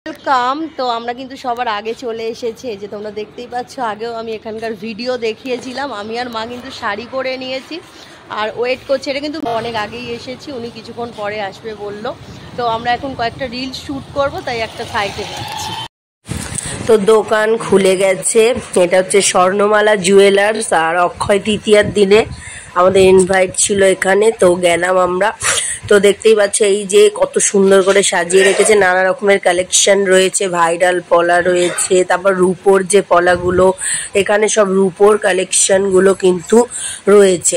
Welcome. তো আমরা কিন্তু সবার আগে চলে এসেছি, যে তোমরা দেখতেই পাচ্ছ। আগেও আমি এখানকার ভিডিও দেখিয়েছিলাম। আমি আর মা কিন্তু শাড়ি পরে নিয়েছি আর ওয়েট করছে। এটা কিন্তু অনেক আগেই এসেছি, উনি কিছুক্ষণ পরে আসবে বললো। তো আমরা এখন কয়েকটা রিল শ্যুট করব, তাই একটা সাইটে যাচ্ছি। তো দোকান খুলে গেছে। এটা হচ্ছে স্বর্ণমালা জুয়েলার্স, আর অক্ষয় তৃতীয়ার দিনে আমাদের ইনভাইট ছিল এখানে, তো গেলাম আমরা। তো দেখতেই পাচ্ছ এই যে কত সুন্দর করে সাজিয়ে রেখেছে, নানা রকমের কালেকশন রয়েছে, ভাইরাল পলা রয়েছে, তারপর রূপোর যে পলাগুলো, এখানে সব রূপোর কালেকশনগুলো কিন্তু রয়েছে।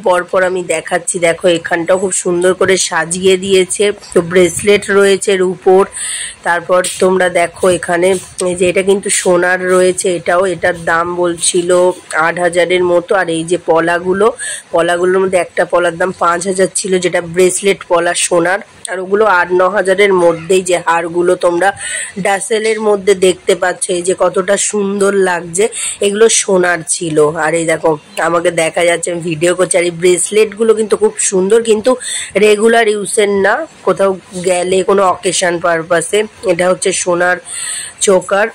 পরপর আমি দেখাচ্ছি, দেখো এখানটাও খুব সুন্দর করে সাজিয়ে দিয়েছে। তো ব্রেসলেট রয়েছে রূপোর। তারপর তোমরা দেখো এখানে এই যে এটা কিন্তু সোনার রয়েছে, এটার দাম বলছিল ৮,০০০-এর মতো। আর এই যে পলাগুলোর মধ্যে একটা পলার দাম ৫,০০০ ছিল, যেটা ব্রেসলেট পলা সোনার। আর ওগুলো ৮-৯,০০০-এর মধ্যেই যে হারগুলো তোমরা ডাসেলের মধ্যে দেখতে পাচ্ছ, এই যে কতটা সুন্দর লাগছে, এগুলো সোনার ছিল। আর এই দেখো আমাকে দেখা যাচ্ছে, আমি ভিডিও করছি। আর এই ব্রেসলেটগুলো কিন্তু খুব সুন্দর, কিন্তু রেগুলার ইউজের না, কোথাও গেলে কোনো অকেশন পারপাসে। এটা হচ্ছে সোনার চোকার,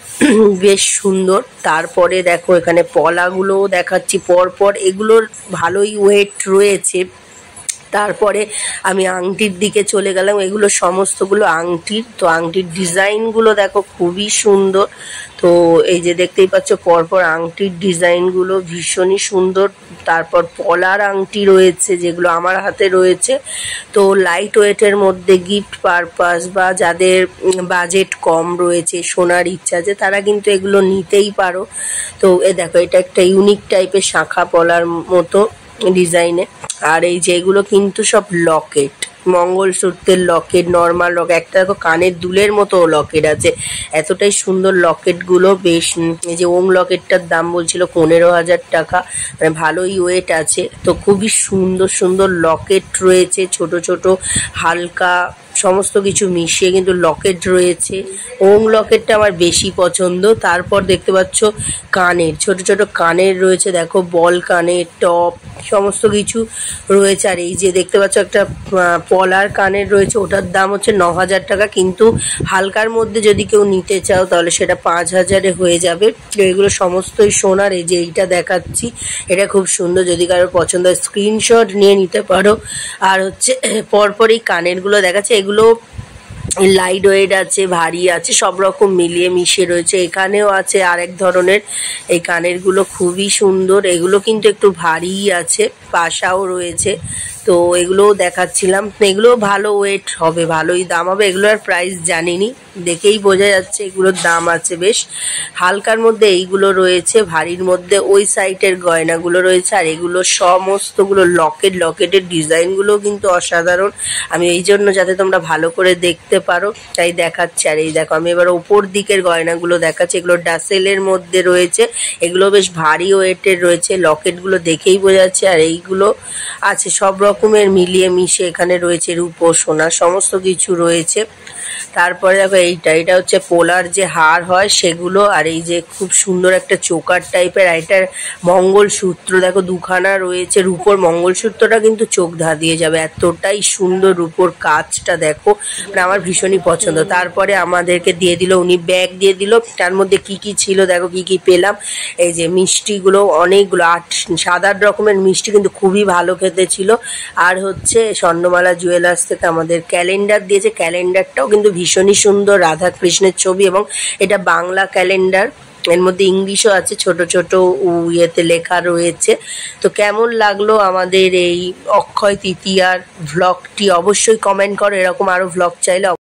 বেশ সুন্দর। তারপরে দেখো এখানে পলাগুলোও দেখাচ্ছি পরপর, এগুলোর ভালোই ওয়েট রয়েছে। তারপরে আমি আংটির দিকে চলে গেলাম, এগুলো সমস্তগুলো আংটির। তো আংটির ডিজাইনগুলো দেখো খুবই সুন্দর। তো এই যে দেখতেই পাচ্ছ পরপর আংটির ডিজাইনগুলো ভীষণই সুন্দর। তারপর পলার আংটি রয়েছে, যেগুলো আমার হাতে রয়েছে। তো লাইট ওয়েটের মধ্যে গিফট পারপাস বা যাদের বাজেট কম রয়েছে, সোনার ইচ্ছা আছে, তারা কিন্তু এগুলো নিতেই পারো। তো দেখো এটা একটা ইউনিক টাইপের শাঁখা পলার মতো ডিজাইনে। আর এই যেগুলো কিন্তু সব লকেট, মঙ্গলসূত্রের লকেট, নর্মাল লকেট, একটা দেখো কানের দুলের মতো লকেট আছে। এতটাই সুন্দর লকেটগুলো, বেশ। এই যে ওম লকেটটার দাম বলছিল ১৫,০০০ টাকা, মানে ভালোই ওয়েট আছে। তো খুবই সুন্দর সুন্দর লকেট রয়েছে, ছোট ছোট হালকা সমস্ত কিছু মিশিয়ে কিন্তু লকেট রয়েছে। ওম লকেটটা আমার বেশি পছন্দ। তারপর দেখতে পাচ্ছ কানের, ছোট ছোট কানের রয়েছে, দেখো বল কানের, টপ, সমস্ত কিছু রয়েছে। আর এই যে দেখতে পাচ্ছ একটা পলার কানের রয়েছে, ওটার দাম হচ্ছে ৯,০০০ টাকা, কিন্তু হালকার মধ্যে যদি কেউ নিতে চাও তাহলে সেটা ৫,০০০-এ হয়ে যাবে। এগুলো সমস্তই সোনার। এই যে এইটা দেখাচ্ছি, এটা খুব সুন্দর, যদি কারোর পছন্দ হয় স্ক্রিনশট নিয়ে নিতে পারো। আর হচ্ছে পরপর এই কানেরগুলো দেখাচ্ছে, এগুলো লাইট ওয়েট আছে, ভারী আছে, সব রকম মিলিয়ে মিশিয়ে রয়েছে। এখানেও আছে আরেক ধরনের, এই কানেরগুলো খুবই সুন্দর। এগুলো কিন্তু একটু ভারীই আছে, পাশাও রয়েছে। তো এগুলোও দেখাচ্ছিলাম, এগুলো ভালো ওয়েট হবে, ভালোই দাম হবে। এগুলোর প্রাইস জানিনি, দেখেই বোঝা যাচ্ছে এগুলোর দাম আছে বেশ। হালকার মধ্যে এইগুলো রয়েছে, ভারীর মধ্যে ওই সাইডের গয়নাগুলো রয়েছে। আর এগুলো সমস্তগুলো লকেটের ডিজাইনগুলো কিন্তু অসাধারণ। আমি এই জন্য যাতে তোমরা ভালো করে দেখতে পারো তাই দেখাচ্ছি। আর এই দেখো আমি এবার ওপর দিকের গয়নাগুলো দেখাচ্ছি, এগুলো ডাসেলের মধ্যে রয়েছে, এগুলো বেশ ভারী ওয়েটের রয়েছে, লকেটগুলো দেখেই বোঝা যাচ্ছে। আর এইগুলো আছে সব রকমের মিলিয়ে মিশে, এখানে রয়েছে রূপো, সোনা, সমস্ত কিছু রয়েছে। তারপরে দেখো এটা হচ্ছে পোলার যে হার হয় সেগুলো। আর এই যে খুব সুন্দর একটা চোকার টাইপের, এটার মঙ্গলসূত্র দেখো দুখানা রয়েছে। রূপোর মঙ্গলসূত্রটা কিন্তু চোখ ধাঁধিয়ে যাবে, এতটাই সুন্দর রূপোর কাজটা দেখো, মানে আমার ভীষণই পছন্দ। তারপরে আমাদেরকে দিয়ে দিল, উনি ব্যাগ দিয়ে দিল, তার মধ্যে কি কি ছিল দেখো, কি কি পেলাম। এই যে মিষ্টিগুলো অনেকগুলো, ৭-৮ রকমের মিষ্টি, কিন্তু খুবই ভালো খেতে ছিল। আর হচ্ছে স্বর্ণমালা জুয়েলার্স থেকে আমাদের ক্যালেন্ডার দিয়েছে, ক্যালেন্ডারটাও কিন্তু ভীষণই সুন্দর, রাধা কৃষ্ণের ছবি, এবং এটা বাংলা ক্যালেন্ডার, এর মধ্যে ইংলিশও আছে, ছোট ছোট ইয়েতে লেখা রয়েছে। তো কেমন লাগলো আমাদের এই অক্ষয় তৃতীয়ার ভ্লগটি অবশ্যই কমেন্ট করো। এরকম আরো ভ্লগ চাইলে